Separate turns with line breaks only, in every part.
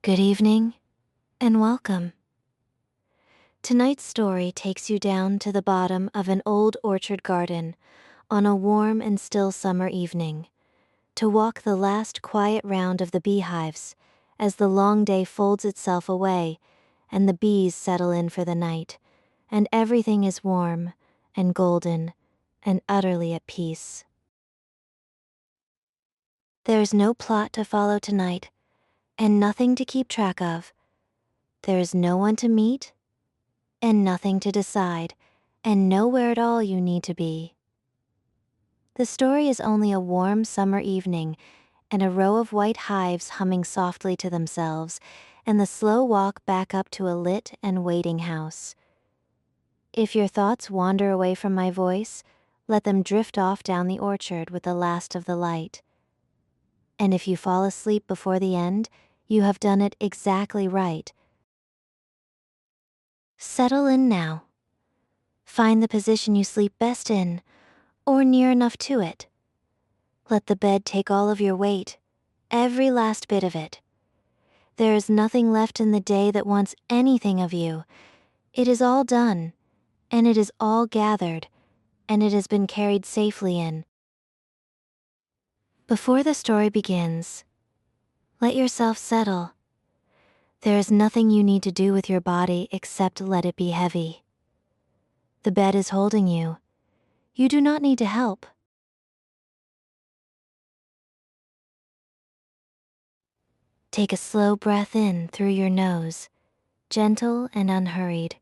Good evening, and welcome. Tonight's story takes you down to the bottom of an old orchard garden on a warm and still summer evening, to walk the last quiet round of the beehives as the long day folds itself away and the bees settle in for the night, and everything is warm and golden and utterly at peace. There's no plot to follow tonight, and nothing to keep track of. There is no one to meet, and nothing to decide, and nowhere at all you need to be. The story is only a warm summer evening and a row of white hives humming softly to themselves, and the slow walk back up to a lit and waiting house. If your thoughts wander away from my voice, let them drift off down the orchard with the last of the light. And if you fall asleep before the end, you have done it exactly right. Settle in now. Find the position you sleep best in, or near enough to it. Let the bed take all of your weight, every last bit of it. There is nothing left in the day that wants anything of you. It is all done, and it is all gathered, and it has been carried safely in. Before the story begins, let yourself settle. There is nothing you need to do with your body except let it be heavy. The bed is holding you. You do not need to help. Take a slow breath in through your nose, gentle and unhurried.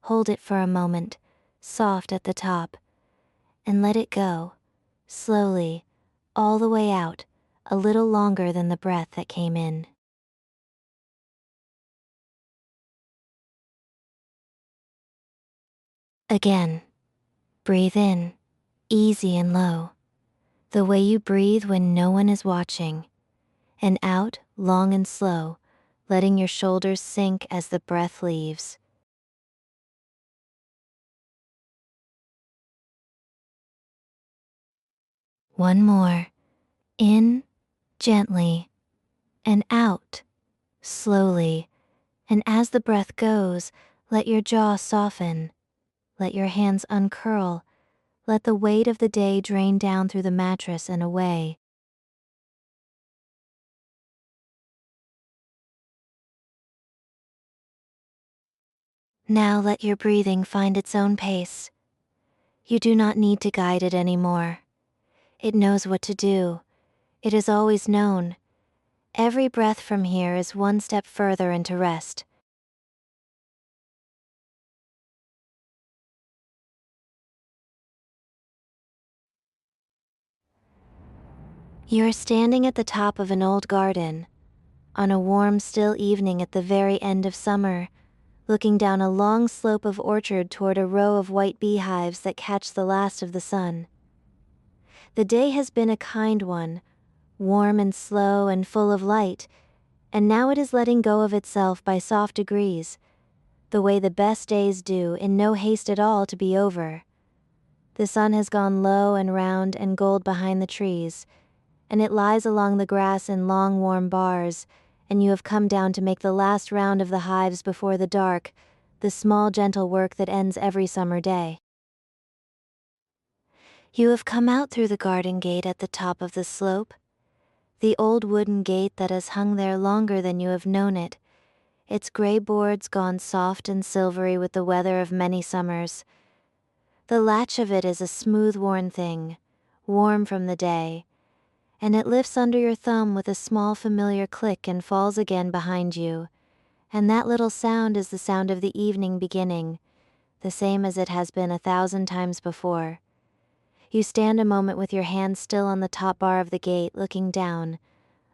Hold it for a moment, soft at the top, and let it go, slowly, all the way out, a little longer than the breath that came in. Again, breathe in, easy and low, the way you breathe when no one is watching, and out, long and slow, letting your shoulders sink as the breath leaves. One more. In, gently, and out, slowly, and as the breath goes, let your jaw soften, let your hands uncurl, let the weight of the day drain down through the mattress and away. Now let your breathing find its own pace. You do not need to guide it anymore. It knows what to do. It has always known. Every breath from here is one step further into rest. You are standing at the top of an old garden, on a warm, still evening at the very end of summer, looking down a long slope of orchard toward a row of white beehives that catch the last of the sun. The day has been a kind one, warm and slow and full of light, and now it is letting go of itself by soft degrees, the way the best days do, in no haste at all to be over. The sun has gone low and round and gold behind the trees, and it lies along the grass in long warm bars, and you have come down to make the last round of the hives before the dark, the small gentle work that ends every summer day. You have come out through the garden gate at the top of the slope, the old wooden gate that has hung there longer than you have known it, its gray boards gone soft and silvery with the weather of many summers. The latch of it is a smooth-worn thing, warm from the day, and it lifts under your thumb with a small familiar click and falls again behind you, and that little sound is the sound of the evening beginning, the same as it has been 1,000 times before. You stand a moment with your hand still on the top bar of the gate, looking down,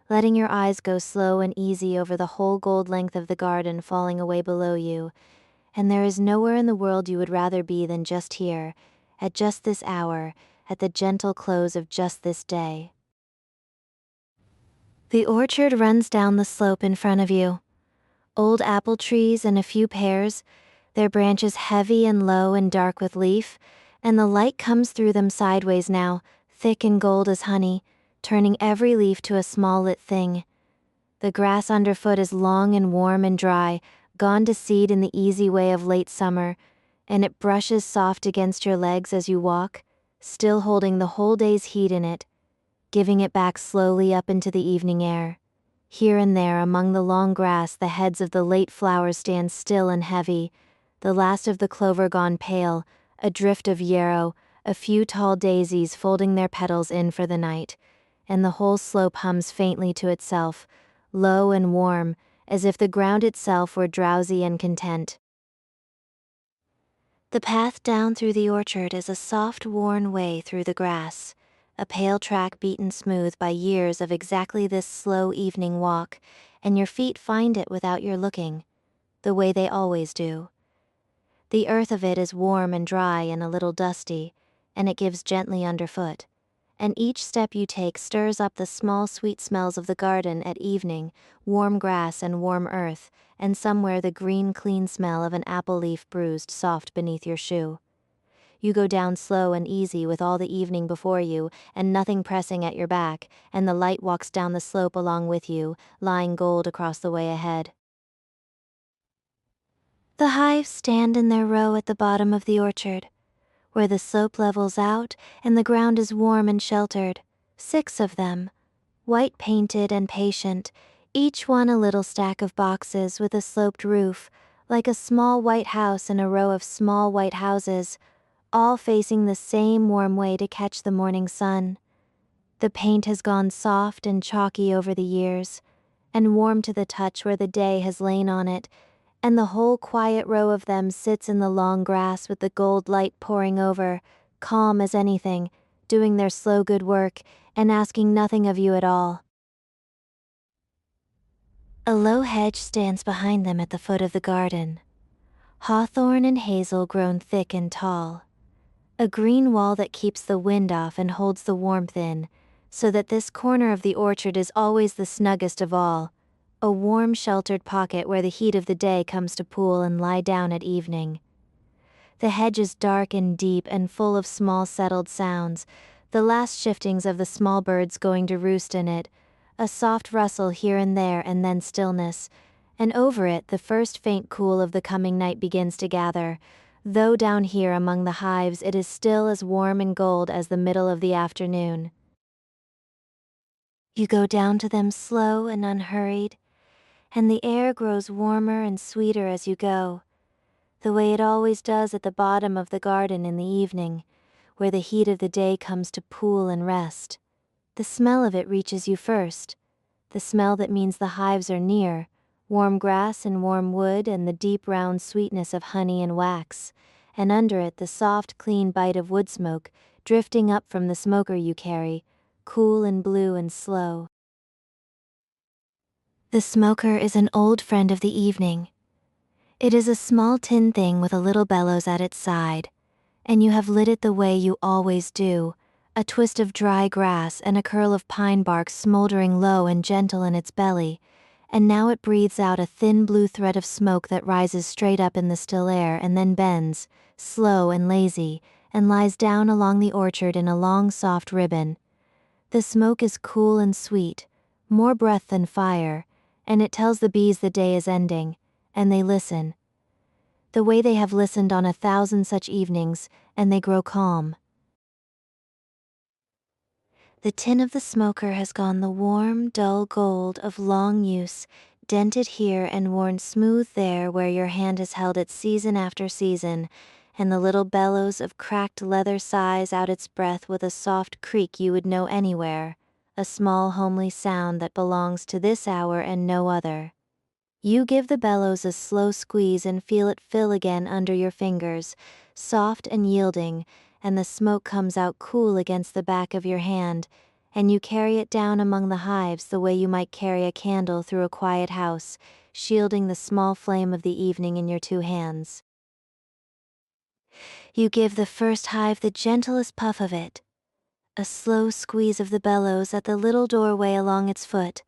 letting your eyes go slow and easy over the whole gold length of the garden falling away below you, and there is nowhere in the world you would rather be than just here, at just this hour, at the gentle close of just this day. The orchard runs down the slope in front of you. Old apple trees and a few pears, their branches heavy and low and dark with leaf, and the light comes through them sideways now, thick and gold as honey, turning every leaf to a small lit thing. The grass underfoot is long and warm and dry, gone to seed in the easy way of late summer, and it brushes soft against your legs as you walk, still holding the whole day's heat in it, giving it back slowly up into the evening air. Here and there among the long grass the heads of the late flowers stand still and heavy, the last of the clover gone pale, a drift of yarrow, a few tall daisies folding their petals in for the night, and the whole slope hums faintly to itself, low and warm, as if the ground itself were drowsy and content. The path down through the orchard is a soft, worn way through the grass, a pale track beaten smooth by years of exactly this slow evening walk, and your feet find it without your looking, the way they always do. The earth of it is warm and dry and a little dusty, and it gives gently underfoot, and each step you take stirs up the small sweet smells of the garden at evening, warm grass and warm earth, and somewhere the green clean smell of an apple leaf bruised soft beneath your shoe. You go down slow and easy with all the evening before you, and nothing pressing at your back, and the light walks down the slope along with you, lying gold across the way ahead. The hives stand in their row at the bottom of the orchard, where the slope levels out and the ground is warm and sheltered. 6 of them, white painted and patient, each one a little stack of boxes with a sloped roof, like a small white house in a row of small white houses, all facing the same warm way to catch the morning sun. The paint has gone soft and chalky over the years, and warm to the touch where the day has lain on it, and the whole quiet row of them sits in the long grass with the gold light pouring over, calm as anything, doing their slow good work, and asking nothing of you at all. A low hedge stands behind them at the foot of the garden, hawthorn and hazel grown thick and tall. A green wall that keeps the wind off and holds the warmth in, so that this corner of the orchard is always the snuggest of all, a warm sheltered pocket where the heat of the day comes to pool and lie down at evening. The hedge is dark and deep and full of small settled sounds, the last shiftings of the small birds going to roost in it, a soft rustle here and there and then stillness, and over it the first faint cool of the coming night begins to gather, though down here among the hives it is still as warm and gold as the middle of the afternoon. You go down to them slow and unhurried, and the air grows warmer and sweeter as you go, the way it always does at the bottom of the garden in the evening, where the heat of the day comes to pool and rest. The smell of it reaches you first, the smell that means the hives are near, warm grass and warm wood and the deep round sweetness of honey and wax, and under it the soft clean bite of wood smoke drifting up from the smoker you carry, cool and blue and slow. The smoker is an old friend of the evening. It is a small tin thing with a little bellows at its side, and you have lit it the way you always do, a twist of dry grass and a curl of pine bark smoldering low and gentle in its belly, and now it breathes out a thin blue thread of smoke that rises straight up in the still air and then bends, slow and lazy, and lies down along the orchard in a long soft ribbon. The smoke is cool and sweet, more breath than fire, and it tells the bees the day is ending, and they listen. The way they have listened on 1,000 such evenings, and they grow calm. The tin of the smoker has gone the warm, dull gold of long use, dented here and worn smooth there where your hand has held it season after season, and the little bellows of cracked leather sighs out its breath with a soft creak you would know anywhere, a small homely sound that belongs to this hour and no other. You give the bellows a slow squeeze and feel it fill again under your fingers, soft and yielding, and the smoke comes out cool against the back of your hand, and you carry it down among the hives the way you might carry a candle through a quiet house, shielding the small flame of the evening in your 2 hands. You give the first hive the gentlest puff of it, a slow squeeze of the bellows at the little doorway along its foot,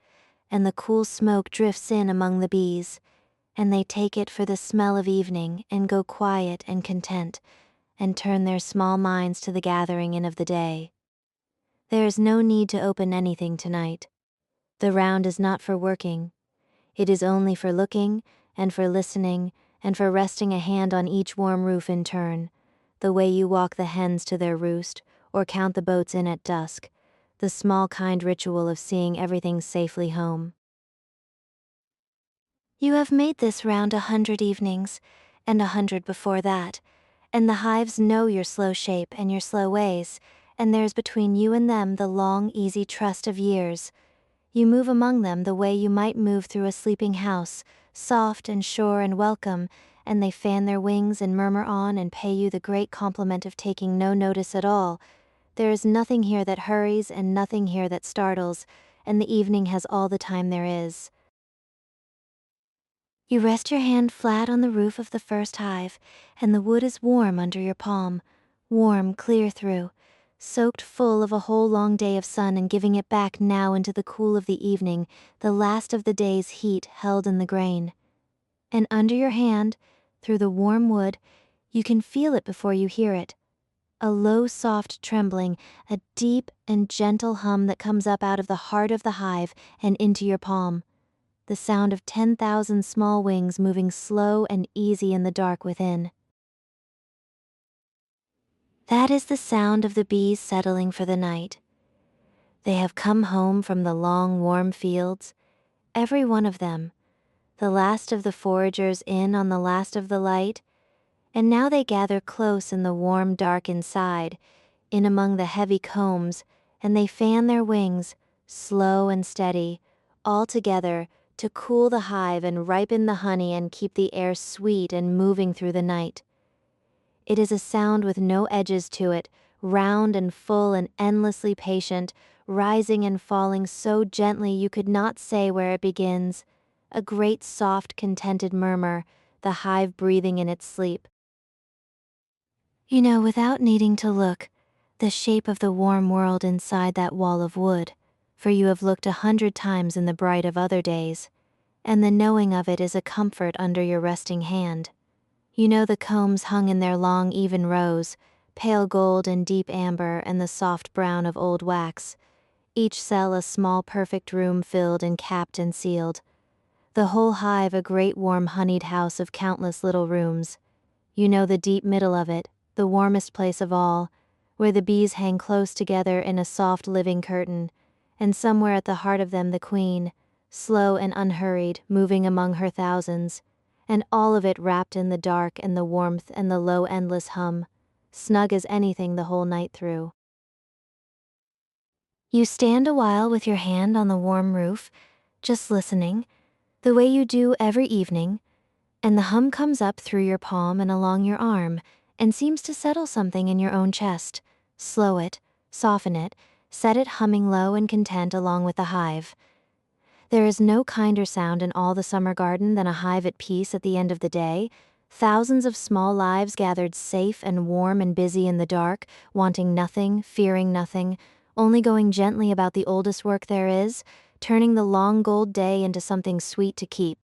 and the cool smoke drifts in among the bees, and they take it for the smell of evening and go quiet and content, and turn their small minds to the gathering in of the day. There is no need to open anything tonight. The round is not for working. It is only for looking, and for listening, and for resting a hand on each warm roof in turn, the way you walk the hens to their roost, or count the boats in at dusk, the small kind ritual of seeing everything safely home. You have made this round 100 evenings, and 100 before that, and the hives know your slow shape and your slow ways, and there's between you and them the long, easy trust of years. You move among them the way you might move through a sleeping house, soft and sure and welcome, and they fan their wings and murmur on and pay you the great compliment of taking no notice at all. There is nothing here that hurries and nothing here that startles, and the evening has all the time there is. You rest your hand flat on the roof of the first hive, and the wood is warm under your palm, warm clear through, soaked full of a whole long day of sun and giving it back now into the cool of the evening, the last of the day's heat held in the grain. And under your hand, through the warm wood, you can feel it before you hear it. A low soft trembling, a deep and gentle hum that comes up out of the heart of the hive and into your palm. The sound of 10,000 small wings moving slow and easy in the dark within. That is the sound of the bees settling for the night. They have come home from the long, warm fields, every one of them, the last of the foragers in on the last of the light, and now they gather close in the warm, dark inside, in among the heavy combs, and they fan their wings, slow and steady, all together, to cool the hive and ripen the honey and keep the air sweet and moving through the night. It is a sound with no edges to it, round and full and endlessly patient, rising and falling so gently you could not say where it begins, a great soft contented murmur, the hive breathing in its sleep. You know, without needing to look, the shape of the warm world inside that wall of wood, for you have looked 100 times in the bright of other days, and the knowing of it is a comfort under your resting hand. You know the combs hung in their long even rows, pale gold and deep amber and the soft brown of old wax, each cell a small perfect room filled and capped and sealed, the whole hive a great warm honeyed house of countless little rooms. You know the deep middle of it, the warmest place of all, where the bees hang close together in a soft living curtain, and somewhere at the heart of them the queen, slow and unhurried, moving among her thousands, and all of it wrapped in the dark and the warmth and the low endless hum, snug as anything the whole night through. You stand a while with your hand on the warm roof, just listening, the way you do every evening, and the hum comes up through your palm and along your arm, and seems to settle something in your own chest, slow it, soften it, set it humming low and content along with the hive. There is no kinder sound in all the summer garden than a hive at peace at the end of the day, thousands of small lives gathered safe and warm and busy in the dark, wanting nothing, fearing nothing, only going gently about the oldest work there is, turning the long gold day into something sweet to keep.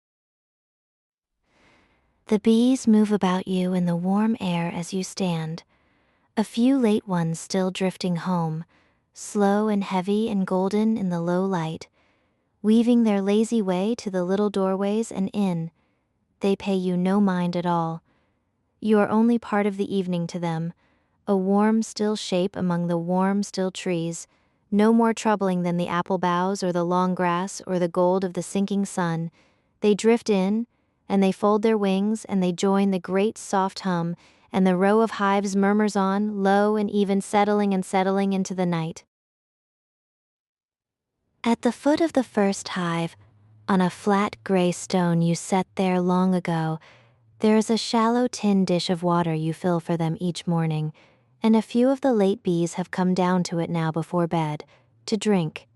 The bees move about you in the warm air as you stand, a few late ones still drifting home, slow and heavy and golden in the low light, weaving their lazy way to the little doorways and in. They pay you no mind at all. You are only part of the evening to them, a warm, still shape among the warm, still trees, no more troubling than the apple boughs or the long grass or the gold of the sinking sun. They drift in, and they fold their wings, and they join the great soft hum, and the row of hives murmurs on, low and even settling and settling into the night. At the foot of the first hive, on a flat gray stone you set there long ago, there is a shallow tin dish of water you fill for them each morning, and a few of the late bees have come down to it now before bed, to drink.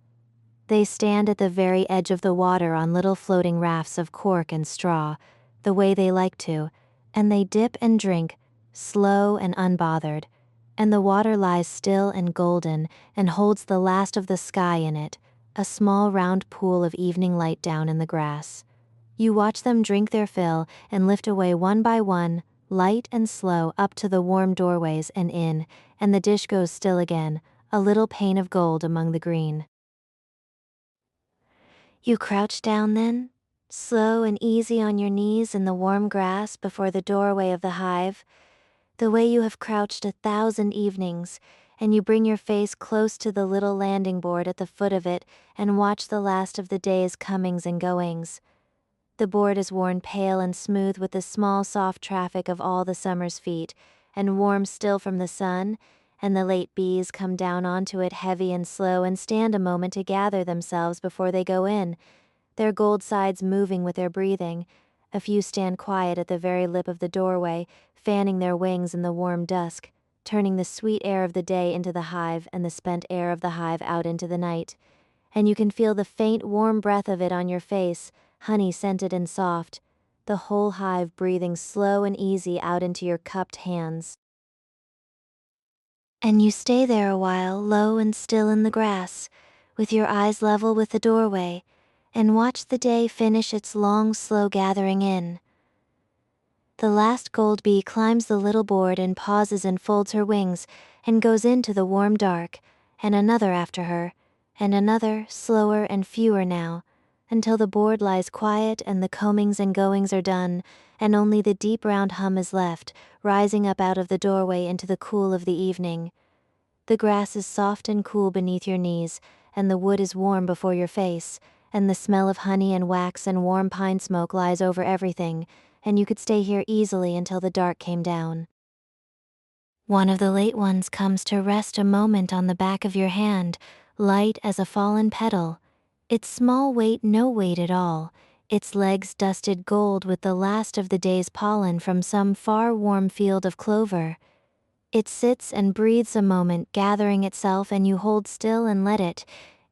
They stand at the very edge of the water on little floating rafts of cork and straw, the way they like to, and they dip and drink, slow and unbothered, and the water lies still and golden and holds the last of the sky in it, a small round pool of evening light down in the grass. You watch them drink their fill and lift away one by one, light and slow, up to the warm doorways and in, and the dish goes still again, a little pane of gold among the green. You crouch down then, slow and easy on your knees in the warm grass before the doorway of the hive, the way you have crouched 1,000 evenings, and you bring your face close to the little landing board at the foot of it and watch the last of the day's comings and goings. The board is worn pale and smooth with the small soft traffic of all the summer's feet, and warm still from the sun, and the late bees come down onto it heavy and slow and stand a moment to gather themselves before they go in, their gold sides moving with their breathing. A few stand quiet at the very lip of the doorway, fanning their wings in the warm dusk, turning the sweet air of the day into the hive and the spent air of the hive out into the night. And you can feel the faint warm breath of it on your face, honey-scented and soft, the whole hive breathing slow and easy out into your cupped hands. And you stay there a while, low and still in the grass, with your eyes level with the doorway, and watch the day finish its long, slow gathering in. The last gold bee climbs the little board and pauses and folds her wings and goes into the warm dark, and another after her, and another, slower and fewer now, until the board lies quiet and the combings and goings are done, and only the deep round hum is left, rising up out of the doorway into the cool of the evening. The grass is soft and cool beneath your knees, and the wood is warm before your face, and the smell of honey and wax and warm pine smoke lies over everything, and you could stay here easily until the dark came down. One of the late ones comes to rest a moment on the back of your hand, light as a fallen petal, its small weight no weight at all, its legs dusted gold with the last of the day's pollen from some far warm field of clover. It sits and breathes a moment, gathering itself, and you hold still and let it,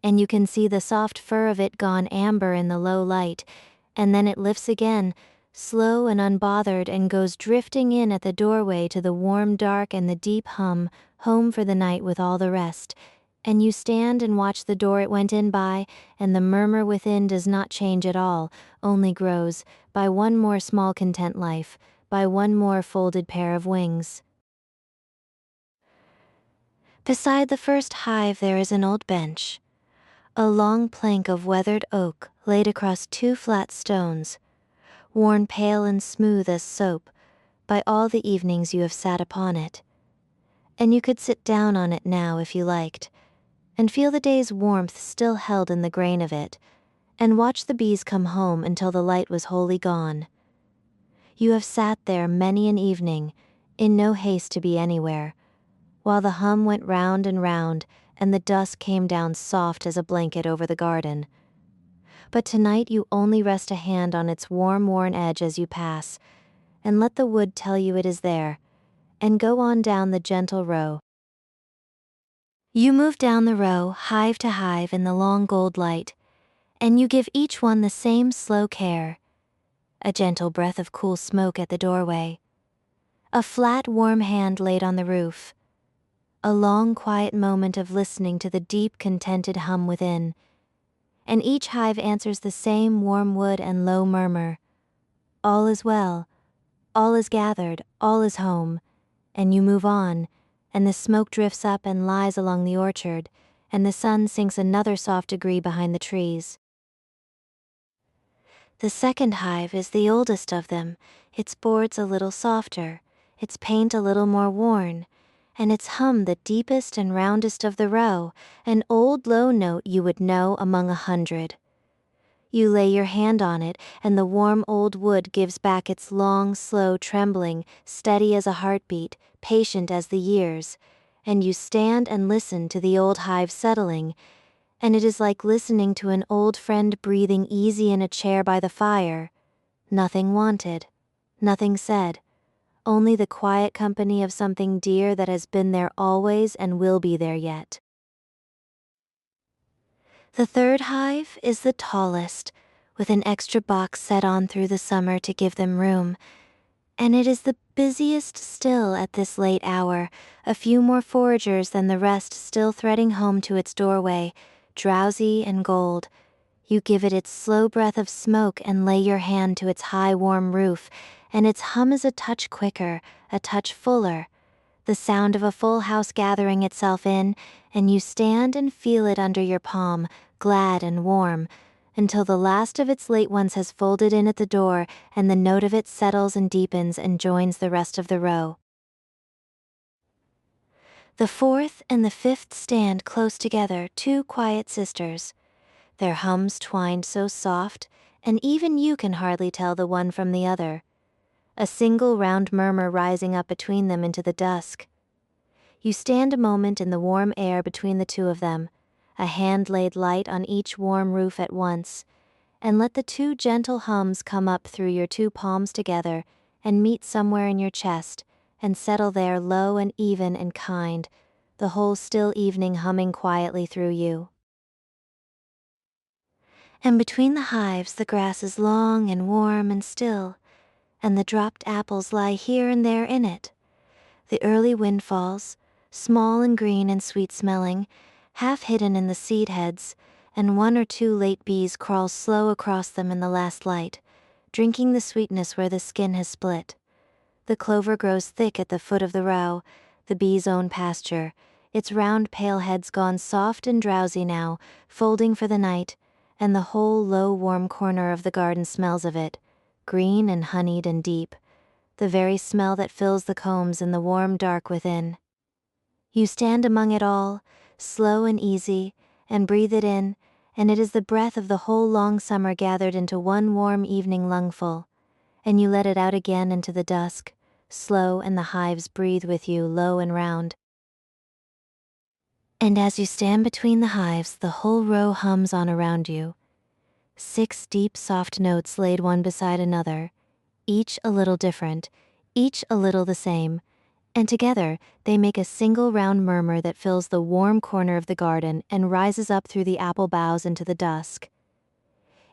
and you can see the soft fur of it gone amber in the low light, and then it lifts again, slow and unbothered, and goes drifting in at the doorway to the warm dark and the deep hum, home for the night with all the rest. And you stand and watch the door it went in by, and the murmur within does not change at all, only grows, by one more small content life, by one more folded pair of wings. Beside the first hive there is an old bench, a long plank of weathered oak laid across 2 flat stones, worn pale and smooth as soap by all the evenings you have sat upon it. And you could sit down on it now if you liked, and feel the day's warmth still held in the grain of it, and watch the bees come home until the light was wholly gone. You have sat there many an evening, in no haste to be anywhere, while the hum went round and round, and the dusk came down soft as a blanket over the garden. But tonight you only rest a hand on its warm, worn edge as you pass, and let the wood tell you it is there, and go on down the gentle row. You move down the row, hive to hive in the long gold light, and you give each one the same slow care. A gentle breath of cool smoke at the doorway, a flat, warm hand laid on the roof, a long, quiet moment of listening to the deep, contented hum within, and each hive answers the same warm wood and low murmur. All is well, all is gathered, all is home, and you move on, and the smoke drifts up and lies along the orchard, and the sun sinks another soft degree behind the trees. The second hive is the oldest of them, its boards a little softer, its paint a little more worn, and its hum the deepest and roundest of the row, an old low note you would know among 100. You lay your hand on it, and the warm old wood gives back its long, slow trembling, steady as a heartbeat, patient as the years, and you stand and listen to the old hive settling, and it is like listening to an old friend breathing easy in a chair by the fire. Nothing wanted, nothing said, only the quiet company of something dear that has been there always and will be there yet. The third hive is the tallest, with an extra box set on through the summer to give them room, and it is the busiest still at this late hour, a few more foragers than the rest still threading home to its doorway, drowsy and gold. You give it its slow breath of smoke and lay your hand to its high warm roof, and its hum is a touch quicker, a touch fuller, the sound of a full house gathering itself in, and you stand and feel it under your palm, glad and warm, until the last of its late ones has folded in at the door and the note of it settles and deepens and joins the rest of the row. The fourth and the fifth stand close together, two quiet sisters, their hums twined so soft, and even you can hardly tell the one from the other, a single round murmur rising up between them into the dusk. You stand a moment in the warm air between the two of them, a hand laid light on each warm roof at once, and let the two gentle hums come up through your two palms together and meet somewhere in your chest and settle there low and even and kind, the whole still evening humming quietly through you. And between the hives the grass is long and warm and still, and the dropped apples lie here and there in it. The early wind falls, small and green and sweet-smelling, half hidden in the seed heads, and one or two late bees crawl slow across them in the last light, drinking the sweetness where the skin has split. The clover grows thick at the foot of the row, the bees' own pasture, its round pale heads gone soft and drowsy now, folding for the night, and the whole low warm corner of the garden smells of it, green and honeyed and deep, the very smell that fills the combs in the warm dark within. You stand among it all, slow and easy, and breathe it in, and it is the breath of the whole long summer gathered into one warm evening lungful, and you let it out again into the dusk, slow, and the hives breathe with you low and round. And as you stand between the hives, the whole row hums on around you, 6 deep soft notes laid one beside another, each a little different, each a little the same, and together they make a single round murmur that fills the warm corner of the garden and rises up through the apple boughs into the dusk.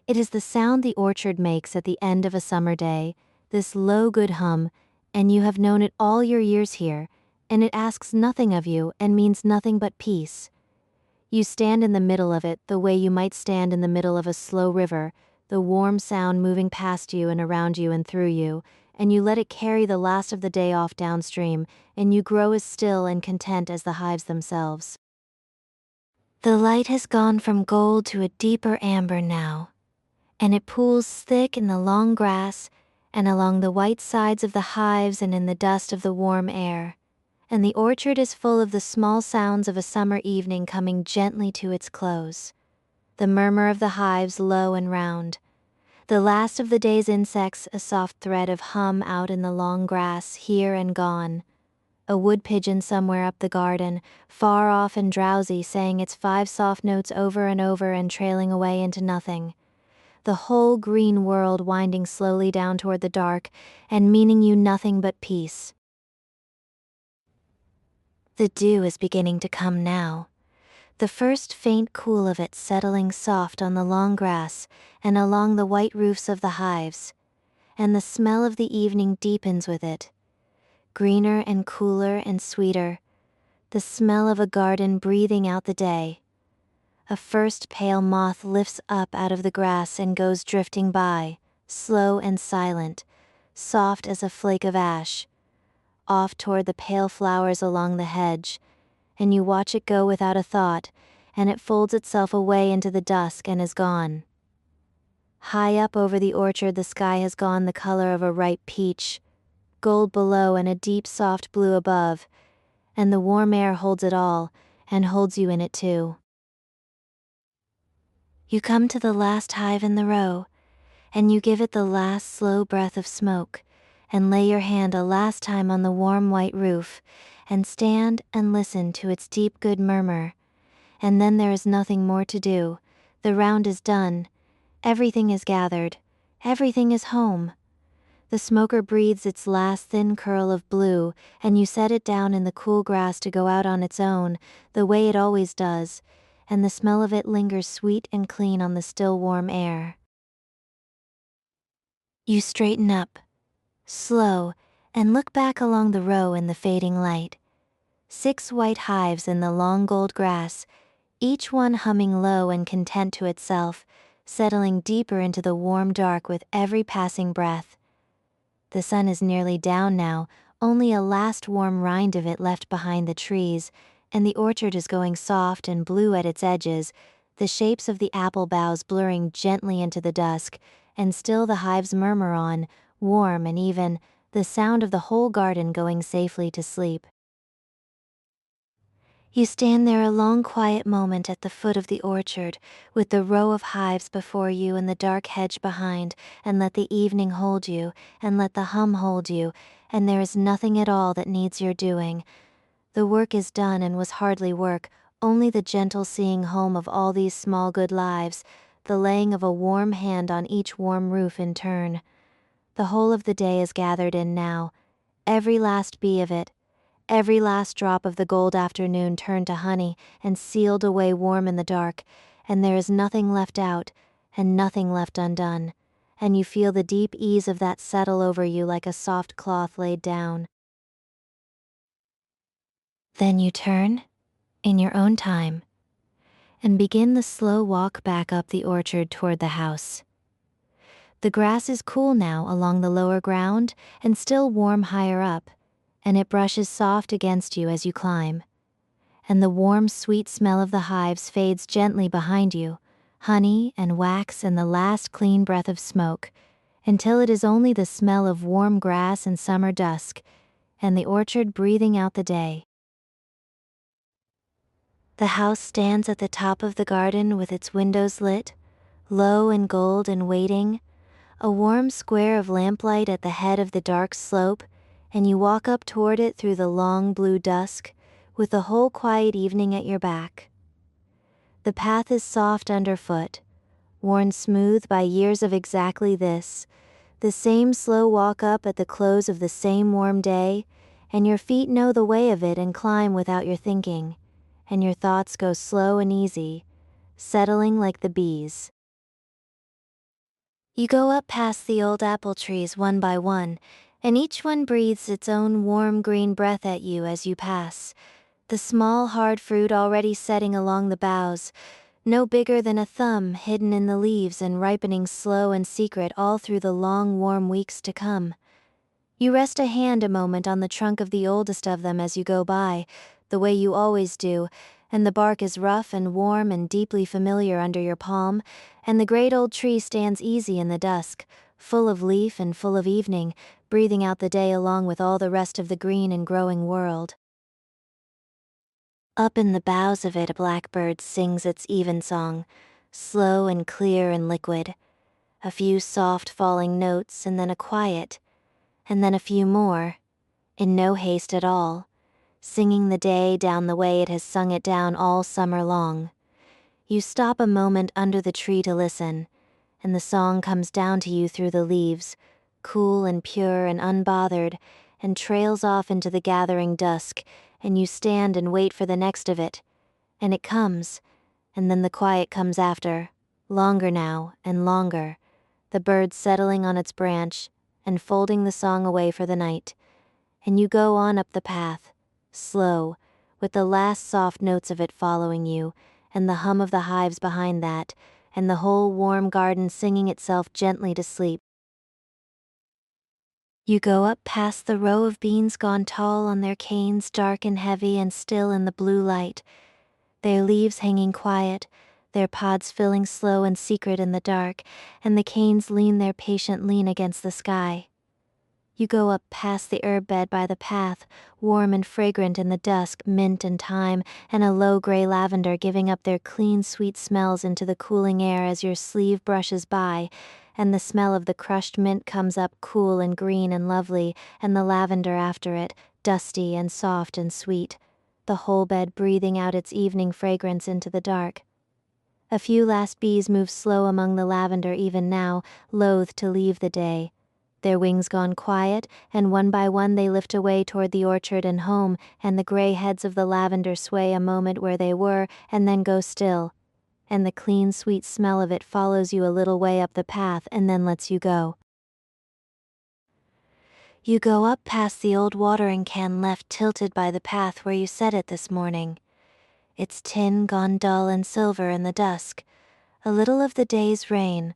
It is the sound the orchard makes at the end of a summer day, this low good hum, and you have known it all your years here, and it asks nothing of you and means nothing but peace. You stand in the middle of it the way you might stand in the middle of a slow river, the warm sound moving past you and around you and through you, and you let it carry the last of the day off downstream, and you grow as still and content as the hives themselves. The light has gone from gold to a deeper amber now, and it pools thick in the long grass and along the white sides of the hives and in the dust of the warm air, and the orchard is full of the small sounds of a summer evening coming gently to its close. The murmur of the hives low and round, the last of the day's insects a soft thread of hum out in the long grass here and gone, a wood pigeon somewhere up the garden, far off and drowsy, saying its 5 soft notes over and over and trailing away into nothing, the whole green world winding slowly down toward the dark and meaning you nothing but peace. The dew is beginning to come now, the first faint cool of it settling soft on the long grass and along the white roofs of the hives, and the smell of the evening deepens with it, greener and cooler and sweeter, the smell of a garden breathing out the day. A first pale moth lifts up out of the grass and goes drifting by, slow and silent, soft as a flake of ash, off toward the pale flowers along the hedge, and you watch it go without a thought, and it folds itself away into the dusk and is gone. High up over the orchard the sky has gone the color of a ripe peach, gold below and a deep soft blue above, and the warm air holds it all, and holds you in it too. You come to the last hive in the row, and you give it the last slow breath of smoke, and lay your hand a last time on the warm white roof, and stand and listen to its deep good murmur, and then there is nothing more to do, the round is done, everything is gathered, everything is home. The smoker breathes its last thin curl of blue, and you set it down in the cool grass to go out on its own, the way it always does, and the smell of it lingers sweet and clean on the still warm air. You straighten up, slow, and look back along the row in the fading light. 6 white hives in the long gold grass, each one humming low and content to itself, settling deeper into the warm dark with every passing breath. The sun is nearly down now, only a last warm rind of it left behind the trees, and the orchard is going soft and blue at its edges, the shapes of the apple boughs blurring gently into the dusk, and still the hives murmur on, warm and even, the sound of the whole garden going safely to sleep. You stand there a long quiet moment at the foot of the orchard, with the row of hives before you and the dark hedge behind, and let the evening hold you, and let the hum hold you, and there is nothing at all that needs your doing. The work is done and was hardly work, only the gentle seeing home of all these small good lives, the laying of a warm hand on each warm roof in turn. The whole of the day is gathered in now, every last bee of it, every last drop of the gold afternoon turned to honey and sealed away warm in the dark, and there is nothing left out, and nothing left undone, and you feel the deep ease of that settle over you like a soft cloth laid down. Then you turn, in your own time, and begin the slow walk back up the orchard toward the house. The grass is cool now along the lower ground, and still warm higher up, and it brushes soft against you as you climb. And the warm, sweet smell of the hives fades gently behind you, honey and wax and the last clean breath of smoke, until it is only the smell of warm grass and summer dusk, and the orchard breathing out the day. The house stands at the top of the garden with its windows lit, low and gold and waiting, a warm square of lamplight at the head of the dark slope, and you walk up toward it through the long blue dusk, with the whole quiet evening at your back. The path is soft underfoot, worn smooth by years of exactly this, the same slow walk up at the close of the same warm day, and your feet know the way of it and climb without your thinking, and your thoughts go slow and easy, settling like the bees. You go up past the old apple trees one by one, and each one breathes its own warm green breath at you as you pass, the small hard fruit already setting along the boughs, no bigger than a thumb hidden in the leaves and ripening slow and secret all through the long warm weeks to come. You rest a hand a moment on the trunk of the oldest of them as you go by, the way you always do, and the bark is rough and warm and deeply familiar under your palm, and the great old tree stands easy in the dusk, full of leaf and full of evening, breathing out the day along with all the rest of the green and growing world. Up in the boughs of it a blackbird sings its evensong, slow and clear and liquid, a few soft falling notes and then a quiet, and then a few more, in no haste at all, singing the day down the way it has sung it down all summer long. You stop a moment under the tree to listen, and the song comes down to you through the leaves, cool and pure and unbothered, and trails off into the gathering dusk, and you stand and wait for the next of it, and it comes, and then the quiet comes after, longer now and longer, the bird settling on its branch and folding the song away for the night, and you go on up the path, slow, with the last soft notes of it following you, and the hum of the hives behind that, and the whole warm garden singing itself gently to sleep. You go up past the row of beans gone tall on their canes, dark and heavy and still in the blue light, their leaves hanging quiet, their pods filling slow and secret in the dark, and the canes lean their patient lean against the sky. You go up past the herb bed by the path, warm and fragrant in the dusk, mint and thyme, and a low gray lavender giving up their clean sweet smells into the cooling air as your sleeve brushes by, and the smell of the crushed mint comes up cool and green and lovely, and the lavender after it, dusty and soft and sweet, the whole bed breathing out its evening fragrance into the dark. A few last bees move slow among the lavender even now, loath to leave the day, their wings gone quiet, and one by one they lift away toward the orchard and home, and the gray heads of the lavender sway a moment where they were, and then go still, and the clean sweet smell of it follows you a little way up the path and then lets you go. You go up past the old watering can left tilted by the path where you set it this morning, its tin gone dull and silver in the dusk, a little of the day's rain,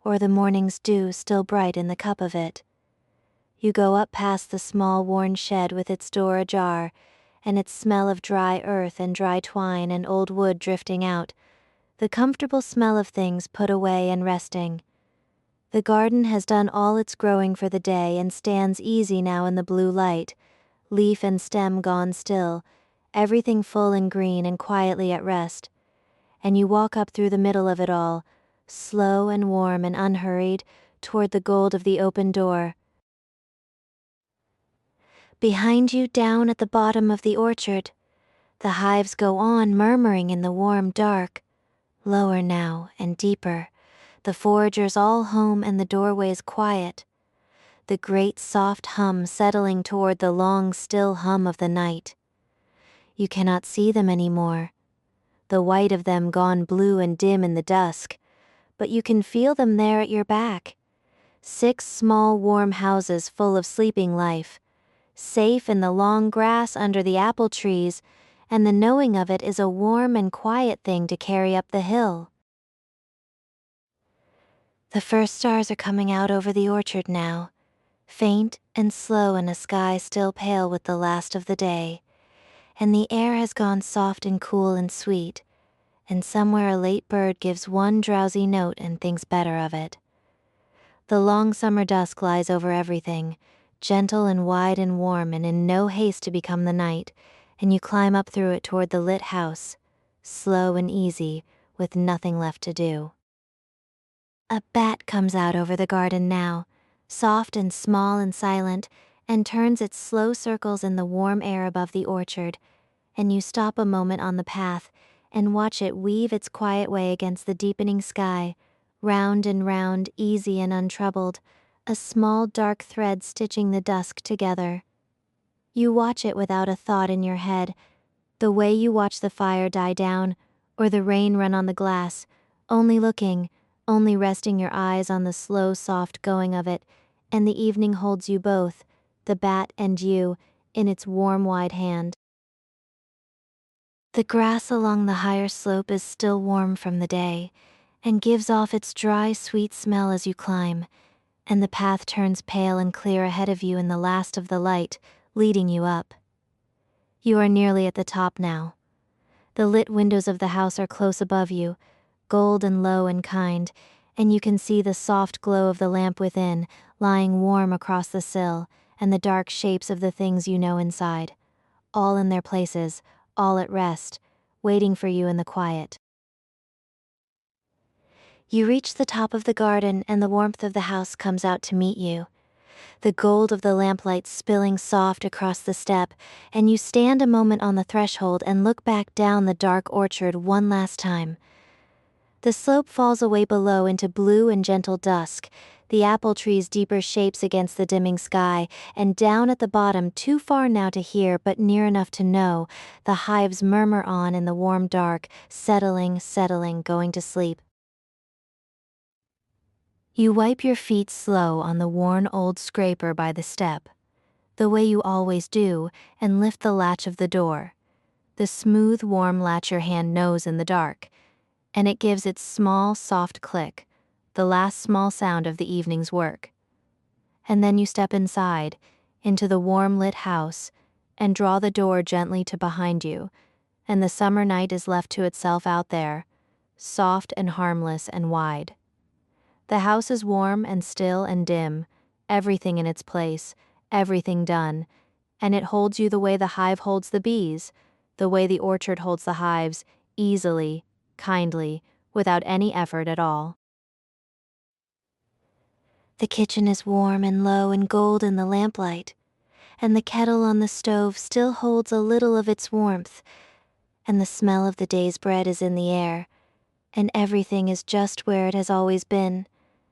or the morning's dew still bright in the cup of it. You go up past the small worn shed with its door ajar, and its smell of dry earth and dry twine and old wood drifting out, the comfortable smell of things put away and resting. The garden has done all its growing for the day and stands easy now in the blue light, leaf and stem gone still, everything full and green and quietly at rest. And you walk up through the middle of it all, slow and warm and unhurried, toward the gold of the open door. Behind you, down at the bottom of the orchard, the hives go on murmuring in the warm dark, lower now and deeper, the foragers all home and the doorways quiet, the great soft hum settling toward the long still hum of the night. You cannot see them anymore, the white of them gone blue and dim in the dusk, but you can feel them there at your back. 6 small warm houses full of sleeping life, safe in the long grass under the apple trees, and the knowing of it is a warm and quiet thing to carry up the hill. The first stars are coming out over the orchard now, faint and slow in a sky still pale with the last of the day, and the air has gone soft and cool and sweet, and somewhere a late bird gives one drowsy note and thinks better of it. The long summer dusk lies over everything, gentle and wide and warm and in no haste to become the night, and you climb up through it toward the lit house, slow and easy, with nothing left to do. A bat comes out over the garden now, soft and small and silent, and turns its slow circles in the warm air above the orchard, and you stop a moment on the path and watch it weave its quiet way against the deepening sky, round and round, easy and untroubled, a small dark thread stitching the dusk together. You watch it without a thought in your head, the way you watch the fire die down, or the rain run on the glass, only looking, only resting your eyes on the slow, soft going of it, and the evening holds you both, the bat and you, in its warm, wide hand. The grass along the higher slope is still warm from the day, and gives off its dry, sweet smell as you climb, and the path turns pale and clear ahead of you in the last of the light, leading you up. You are nearly at the top now. The lit windows of the house are close above you, gold and low and kind, and you can see the soft glow of the lamp within, lying warm across the sill, and the dark shapes of the things you know inside, all in their places, all at rest, waiting for you in the quiet. You reach the top of the garden and the warmth of the house comes out to meet you, the gold of the lamplight spilling soft across the step, and you stand a moment on the threshold and look back down the dark orchard one last time. The slope falls away below into blue and gentle dusk, the apple trees deeper shapes against the dimming sky, and down at the bottom, too far now to hear but near enough to know, the hives murmur on in the warm dark, settling, going to sleep. You wipe your feet slow on the worn old scraper by the step, the way you always do, and lift the latch of the door. The smooth, warm latch your hand knows in the dark, and it gives its small, soft click, the last small sound of the evening's work. And then you step inside, into the warm lit house, and draw the door gently to behind you, and the summer night is left to itself out there, soft and harmless and wide. The house is warm and still and dim, everything in its place, everything done, and it holds you the way the hive holds the bees, the way the orchard holds the hives, easily, kindly, without any effort at all. The kitchen is warm and low and gold in the lamplight, and the kettle on the stove still holds a little of its warmth, and the smell of the day's bread is in the air, and everything is just where it has always been,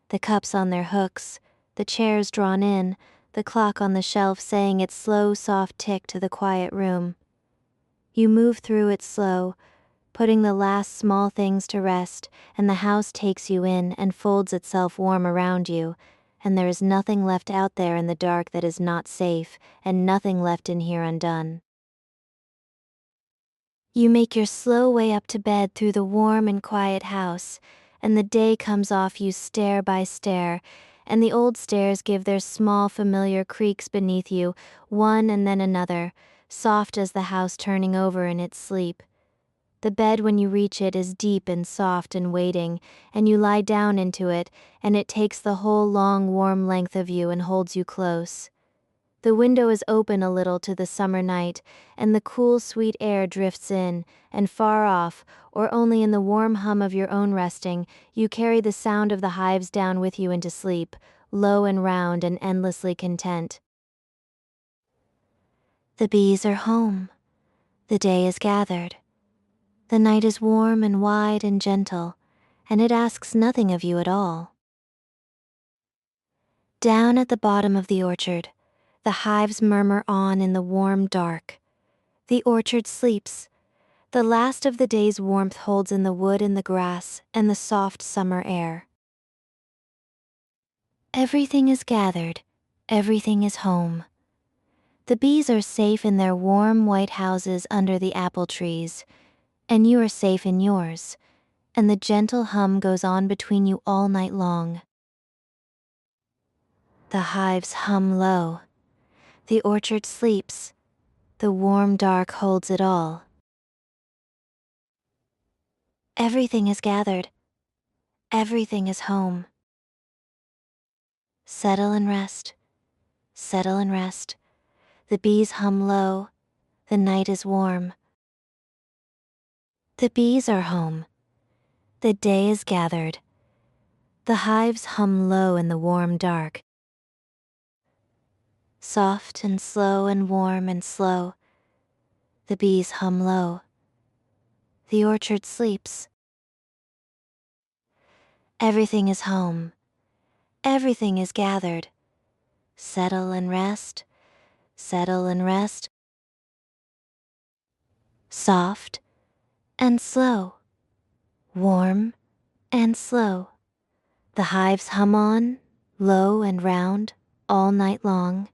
the cups on their hooks, the chairs drawn in, the clock on the shelf saying its slow, soft tick to the quiet room. You move through it slow, putting the last small things to rest, and the house takes you in and folds itself warm around you, and there is nothing left out there in the dark that is not safe, and nothing left in here undone. You make your slow way up to bed through the warm and quiet house, and the day comes off you stair by stair, and the old stairs give their small familiar creaks beneath you, one and then another, soft as the house turning over in its sleep. The bed when you reach it is deep and soft and waiting, and you lie down into it, and it takes the whole long warm length of you and holds you close. The window is open a little to the summer night, and the cool sweet air drifts in, and far off, or only in the warm hum of your own resting, you carry the sound of the hives down with you into sleep, low and round and endlessly content. The bees are home. The day is gathered. The night is warm and wide and gentle, and it asks nothing of you at all. Down at the bottom of the orchard, the hives murmur on in the warm dark. The orchard sleeps. The last of the day's warmth holds in the wood and the grass and the soft summer air. Everything is gathered. Everything is home. The bees are safe in their warm white houses under the apple trees, and you are safe in yours, and the gentle hum goes on between you all night long. The hives hum low. The orchard sleeps. The warm dark holds it all. Everything is gathered. Everything is home. Settle and rest. Settle and rest. The bees hum low. The night is warm. The bees are home. The day is gathered. The hives hum low in the warm dark. Soft and slow and warm and slow. The bees hum low. The orchard sleeps. Everything is home. Everything is gathered. Settle and rest. Settle and rest. Soft and slow. Warm and slow. The hives hum on, low and round, all night long.